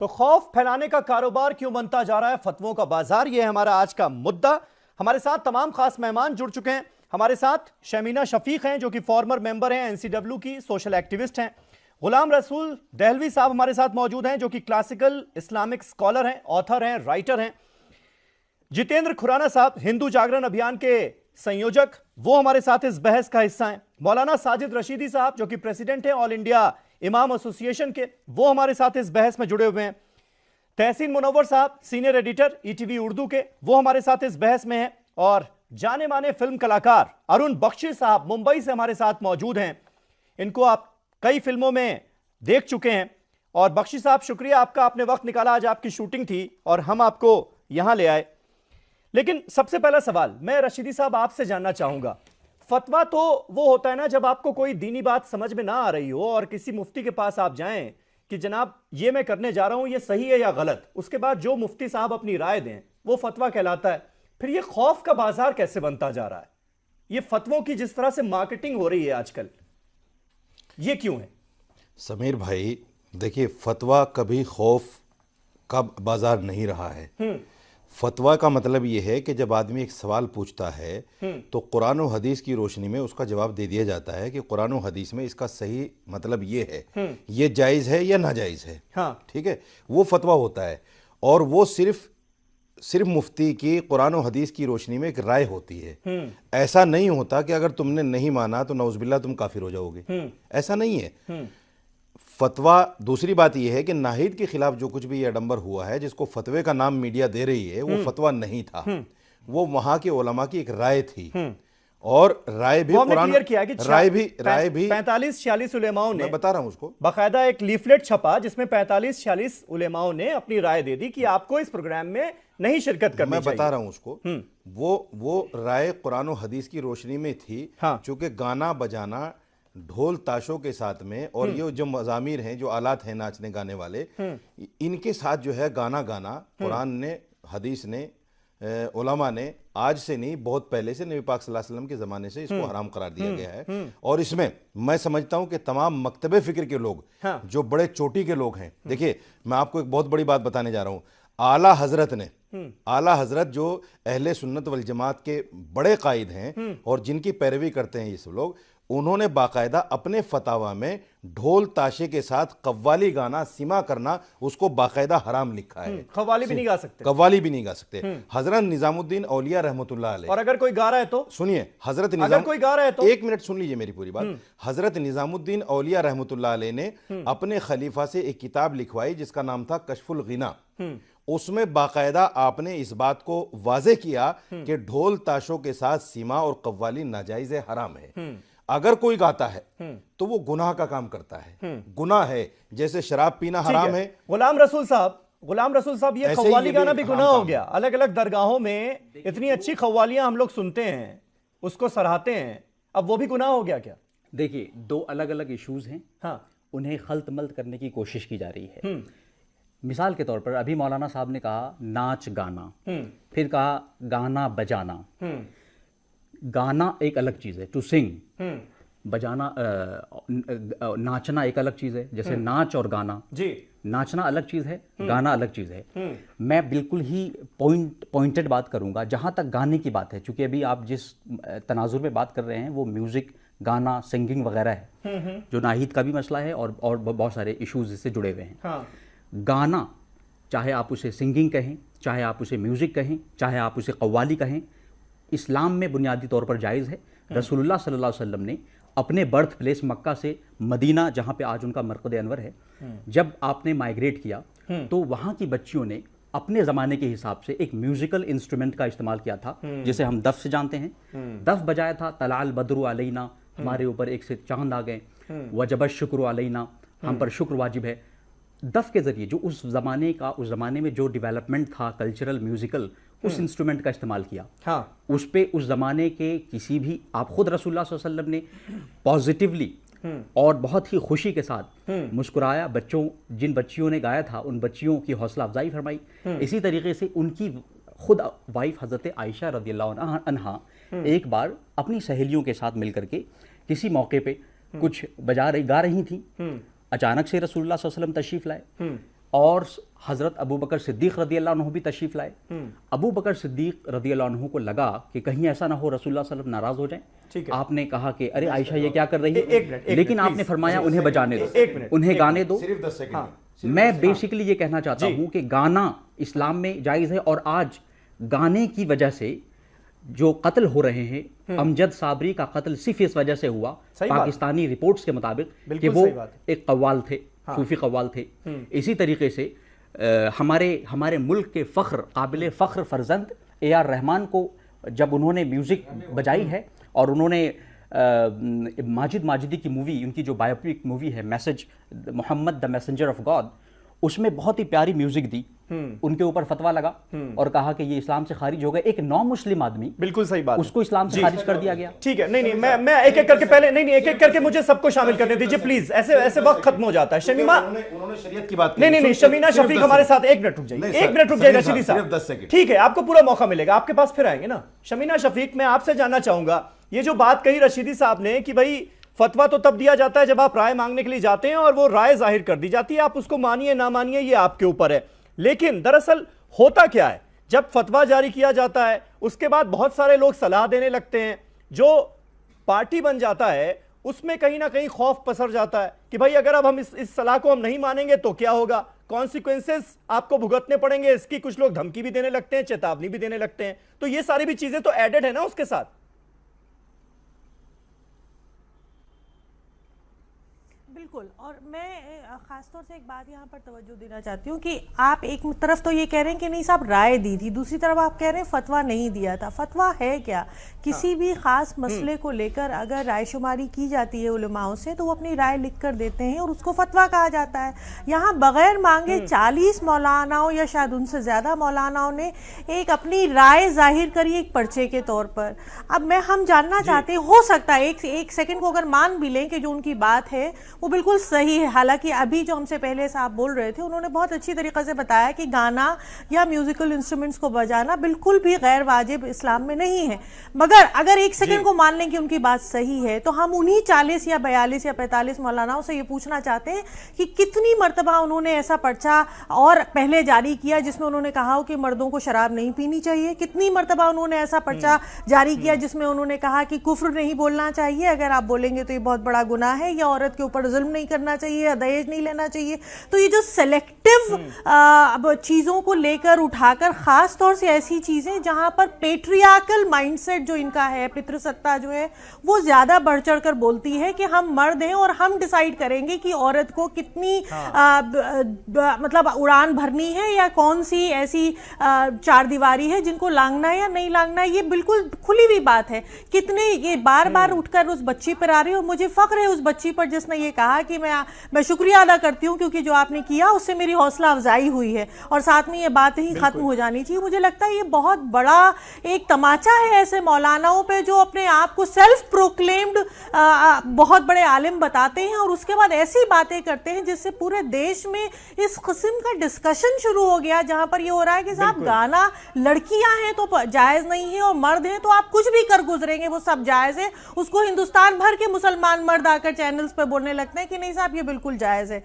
तो खौफ फैलाने का कारोबार क्यों बनता जा रहा है फतवों का बाजार, यह है हमारा आज का मुद्दा। हमारे साथ तमाम खास मेहमान जुड़ चुके हैं। हमारे साथ शमीना शफीक हैं जो कि फॉर्मर मेंबर हैं एनसीडब्ल्यू की, सोशल एक्टिविस्ट हैं। गुलाम रसूल दहलवी साहब हमारे साथ मौजूद हैं जो कि क्लासिकल इस्लामिक स्कॉलर हैं, ऑथर हैं, राइटर हैं। जितेंद्र खुराना साहब हिंदू जागरण अभियान के संयोजक, वो हमारे साथ इस बहस का हिस्सा हैं। मौलाना साजिद रशीदी साहब जो कि प्रेसिडेंट हैं ऑल इंडिया इमाम एसोसिएशन के, वो हमारे साथ इस बहस में जुड़े हुए हैं। तहसीन मुनव्वर साहब सीनियर एडिटर ईटीवी उर्दू के, वो हमारे साथ इस बहस में हैं। और जाने माने फिल्म कलाकार अरुण बख्शी साहब मुंबई से हमारे साथ मौजूद हैं। इनको आप कई फिल्मों में देख चुके हैं। और बख्शी साहब शुक्रिया आपका, आपने वक्त निकाला, आज आपकी शूटिंग थी और हम आपको यहां ले आए। लेकिन सबसे पहला सवाल मैं रशीदी साहब आपसे जानना चाहूंगा। फतवा तो वो होता है ना जब आपको कोई दीनी बात समझ में ना आ रही हो और किसी मुफ्ती के पास आप जाएं कि जनाब ये मैं करने जा रहा हूं, ये सही है या गलत, उसके बाद जो मुफ्ती साहब अपनी राय दें वो फतवा कहलाता है। फिर ये खौफ का बाजार कैसे बनता जा रहा है? ये फतवों की जिस तरह से मार्केटिंग हो रही है आजकल, ये क्यों है? समीर भाई देखिए, फतवा कभी खौफ का बाजार नहीं रहा है। फतवा का मतलब यह है कि जब आदमी एक सवाल पूछता है तो कुरान और हदीस की रोशनी में उसका जवाब दे दिया जाता है कि कुरान और हदीस में इसका सही मतलब ये है, ये जायज़ है या नाजायज़ है। हाँ। ठीक है, वो फतवा होता है। और वो सिर्फ मुफ्ती की कुरान और हदीस की रोशनी में एक राय होती है। ऐसा नहीं होता कि अगर तुमने नहीं माना तो नौज़बिल्लाह तुम काफिर हो जाओगे, ऐसा नहीं है। फतवा, दूसरी बात यह है कि नाहिद के खिलाफ जो कुछ भी अडंबर हुआ है, जिसको फतवे का नाम मीडिया दे रही है, वो फतवा नहीं था, वो वहां के उलमा की एक राय थी। और राय भी क्लियर किया कि राय भी 45-46 उलेमाओं ने, मैं बता रहा हूं उसको, बाकायदा एक लीफलेट छपा जिसमें 45-46 उलेमाओं ने अपनी राय दे दी कि आपको इस प्रोग्राम में नहीं शिरकत करनी चाहिए। मैं बता रहा हूं उसको, वो राय कुरान और हदीस की रोशनी में थी। हाँ। चूंकि गाना बजाना ढोल ताशों के साथ में, और ये जो मज़ामीर हैं, जो आलात हैं नाचने गाने वाले, इनके साथ जो है गाना गाना, कुरान ने, हदीस ने, उलमा ने आज से नहीं बहुत पहले से, नबी पाक सल्लल्लाहु अलैहि वसल्लम के ज़माने से इसको हराम करार दिया गया है। और इसमें मैं समझता हूं कि तमाम मकतबे फ़िक्र के लोग, हाँ। जो बड़े चोटी के लोग हैं, देखिए मैं आपको एक बहुत बड़ी बात बताने जा रहा हूं। आला हजरत जो अहले सुन्नत वल जमात के बड़े कायद हैं और जिनकी पैरवी करते हैं ये सब लोग, उन्होंने बाकायदा अपने फतावा में ढोल ताशे के साथ कव्वाली गाना, सिमा करना, उसको बाकायदा हराम लिखा है। कव्वाली भी नहीं गा सकते, कव्वाली भी नहीं गा सकते। हजरत निजामुद्दीन औलिया रहमतुल्लाह अलैह, और अगर कोई गा रहा है तो सुनिए, अगर कोई गा रहा है तो एक मिनट सुन लीजिए मेरी पूरी बात। हजरत निजामुद्दीन औलिया रहमतुल्लाह अलैह ने अपने खलीफा से एक किताब लिखवाई जिसका नाम था कशफुल गिना। उसमें बाकायदा आपने इस बात को वाजे किया कि ढोल ताशों के साथ सीमा और कव्वाली नाजायज है, हराम है। अगर कोई गाता है तो वो गुनाह का काम करता है, गुनाह है, जैसे शराब पीना हराम है। गुलाम रसूल साहब ये कव्वाली गाना भी गुनाह हो गया। अलग अलग दरगाहों में इतनी अच्छी कव्वालियां हम लोग सुनते हैं, उसको सराहते हैं, अब वो भी गुनाह हो गया क्या? देखिए, दो अलग अलग इश्यूज हैं। हाँ। उन्हें खल्त मल्त करने की कोशिश की जा रही है। मिसाल के तौर पर अभी मौलाना साहब ने कहा नाच गाना, फिर कहा गाना बजाना। गाना एक अलग चीज है, टू सिंग, बजाना, नाचना एक अलग चीज है। जैसे नाच और गाना, जी, नाचना अलग चीज है, गाना अलग चीज है। मैं बिल्कुल ही पॉइंटेड बात करूंगा जहां तक गाने की बात है, क्योंकि अभी आप जिस तनाजुर में बात कर रहे हैं वो म्यूजिक, गाना, सिंगिंग वगैरह है, जो नाहिद का भी मसला है और बहुत सारे इश्यूज इससे जुड़े हुए हैं। हाँ। गाना, चाहे आप उसे सिंगिंग कहें, चाहे आप उसे म्यूजिक कहें, चाहे आप उसे कव्वाली कहें, इस्लाम में बुनियादी तौर पर जायज़ है। रसूलुल्लाह सल्लल्लाहु अलैहि वसल्लम ने अपने बर्थ प्लेस मक्का से मदीना, जहाँ पे आज उनका मरकद अनवर है, जब आपने माइग्रेट किया तो वहाँ की बच्चियों ने अपने ज़माने के हिसाब से एक म्यूजिकल इंस्ट्रूमेंट का इस्तेमाल किया था, जिसे हम दफ से जानते हैं। दफ बजाया था, तलाल बद्रु अलैना, हमारे ऊपर एक से चांद आ गए, वजब शुक्र अलैना, हम पर शुक्र वाजिब है। दफ के ज़रिए जो उस ज़माने में जो डेवलपमेंट था कल्चरल म्यूजिकल, उस इंस्ट्रूमेंट का इस्तेमाल किया। हाँ। उस पे उस ज़माने के किसी भी, आप खुद रसूलुल्लाह सल्लल्लाहु अलैहि वसल्लम ने पॉजिटिवली और बहुत ही खुशी के साथ मुस्कुराया। जिन बच्चियों ने गाया था उन बच्चियों की हौसला अफजाई फरमाई। इसी तरीके से उनकी खुद वाइफ हज़रत आयशा रज़ियल्लाहु अन्हा एक बार अपनी सहेलियों के साथ मिलकर के किसी मौके पे कुछ गा रही थी। अचानक से रसूलुल्लाह सल्लल्लाहु अलैहि वसल्लम तशरीफ लाए और हजरत अबू बकर सिद्दीक रदी अल्लाह अन्हु भी तशरीफ लाए। अबू बकर सिद्दीक रदी अल्लाह अन्हु को लगा कि कहीं ऐसा ना हो रसूलुल्लाह सल्लल्लाहु अलैहि वसल्लम नाराज हो जाएं। आपने कहा कि अरे आयशा ये क्या कर रही है, लेकिन आपने फरमाया उन्हें बजाने दो, उन्हें गाने दो। सिर्फ 10 सेकंड। मैं बेसिकली ये कहना चाहता हूं कि गाना इस्लाम में जायज़ है, और आज गाने की वजह से जो कत्ल हो रहे हैं, अमजद साबरी का कत्ल सिर्फ इस वजह से हुआ, पाकिस्तानी रिपोर्ट्स के मुताबिक, कि वो एक कव्वाल थे, सूफी कव्वाल थे। इसी तरीके से हमारे मुल्क के फ़ख्र, काबिल फ़ख्र फर्जंद AR रहमान को जब उन्होंने म्यूज़िक बजाई है, और उन्होंने माजिद माजिदी की मूवी, उनकी जो बायोपिक मूवी है message, Muhammad the messenger of God, उसमें बहुत ही प्यारी म्यूजिक दी, उनके ऊपर फतवा लगा और कहा कि ये इस्लाम से खारिज हो गए। एक नॉन मुस्लिम आदमी, बिल्कुल सही बात, उसको इस्लाम से खारिज कर दिया गया। ठीक है, नहीं मैं एक एक करके पहले नहीं एक एक करके मुझे सबको शामिल करने दीजिए प्लीज, ऐसे वक्त खत्म हो जाता है। शमीमा, उन्होंने शरीयत की बात नहीं शमीना शफीक हमारे साथ, एक मिनट रुक जाइए, एक मिनट रुक जाइए रशीदी साहब, 10 सेकंड। ठीक है, आपको पूरा मौका मिलेगा, आपके पास फिर आएंगे ना। शमीना शफीक, मैं आपसे जानना चाहूंगा, ये जो बात कही रशीदी साहब ने कि भाई फतवा तो तब दिया जाता है जब आप राय मांगने के लिए जाते हैं, और वो राय जाहिर कर दी जाती है, आप उसको मानिए ना मानिए ये आपके ऊपर है। लेकिन दरअसल होता क्या है, जब फतवा जारी किया जाता है उसके बाद बहुत सारे लोग सलाह देने लगते हैं, जो पार्टी बन जाता है उसमें कहीं ना कहीं खौफ पसर जाता है कि भाई अगर अब हम इस सलाह को हम नहीं मानेंगे तो क्या होगा, कॉन्सिक्वेंसेस आपको भुगतने पड़ेंगे, इसकी कुछ लोग धमकी भी देने लगते हैं, चेतावनी भी देने लगते हैं। तो ये सारी भी चीजें तो एडेड है ना उसके साथ। बिल्कुल, और मैं खासतौर से एक बात यहाँ पर तवज्जो देना चाहती हूँ कि आप एक तरफ तो ये कह रहे हैं कि नहीं साहब राय दी थी, दूसरी तरफ आप कह रहे हैं फतवा नहीं दिया था। फतवा है क्या? किसी भी खास मसले को लेकर अगर रायशुमारी की जाती है उलमाओं से तो वो अपनी राय लिख कर देते हैं और उसको फतवा कहा जाता है। यहाँ बगैर मांगे 40 मौलानाओं या शायद उनसे ज़्यादा मौलानाओं ने एक अपनी राय जाहिर करी एक पर्चे के तौर पर। अब हम जानना चाहते हैं, हो सकता है एक सेकंड को अगर मान भी लें कि जो उनकी बात है वो बिल्कुल सही है, हालांकि अभी जो हमसे पहले साहब बोल रहे थे उन्होंने बहुत अच्छी तरीके से बताया कि गाना या म्यूजिकल इंस्ट्रूमेंट्स को बजाना बिल्कुल भी गैर वाजिब इस्लाम में नहीं है। मगर अगर एक सेकंड को मान लें कि उनकी बात सही है तो हम उन्हीं 40 या 42 या 45 मौलानाओं से ये पूछना चाहते हैं कि कितनी मर्तबा उन्होंने ऐसा पर्चा और पहले जारी किया जिसमें उन्होंने कहा हो कि मर्दों को शराब नहीं पीनी चाहिए, कितनी मर्तबा उन्होंने ऐसा पर्चा जारी किया जिसमें उन्होंने कहा कि कुफ्र नहीं बोलना चाहिए, अगर आप बोलेंगे तो ये बहुत बड़ा गुनाह है, या औरत के ऊपर जुल्म नहीं करना चाहिए, या दहेज नहीं लेना चाहिए। तो ये जो सेलेक्टिव चीजों को लेकर उठाकर, खास तौर से ऐसी चीजें जहां पर पेट्रियार्कल माइंडसेट जो इनका है, पितृसत्ता जो है वो ज्यादा बढ़ चढ़ कर बोलती है कि हम मर्द हैं और हम डिसाइड करेंगे कि औरत को कितनी मतलब उड़ान भरनी है या कौन सी ऐसी चार दीवारी है जिनको लांघना है या नहीं लांघना है। ये बिल्कुल खुली हुई बात है। कितने ये बार बार उठकर उस बच्ची पर आ रही है, और मुझे फख्र है उस बच्ची पर जिसने ये कहा कि मैं शुक्रिया अदा करती हूँ क्योंकि जो आपने किया उससे मेरी हौसला अफजाई हुई है, और साथ में ये बात ही खत्म हो जानी चाहिए। मुझे लगता है ये बहुत बड़ा एक तमाचा है ऐसे मौलानाओं पे जो अपने आप को सेल्फ प्रोक्लेम्ड बहुत बड़े आलिम बताते हैं और उसके बाद ऐसी बातें करते हैं जिससे पूरे देश में इस किस्म का डिस्कशन शुरू हो गया, जहां पर ये हो रहा है कि साहब गाना लड़कियां हैं तो जायज नहीं है और मर्द हैं तो आप कुछ भी कर गुजरेंगे वो सब जायज है। उसको हिंदुस्तान भर के मुसलमान मर्द आकर चैनल्स पर बोलने लगते हैं कि नहीं साहब ये बिल्कुल जायज है। तो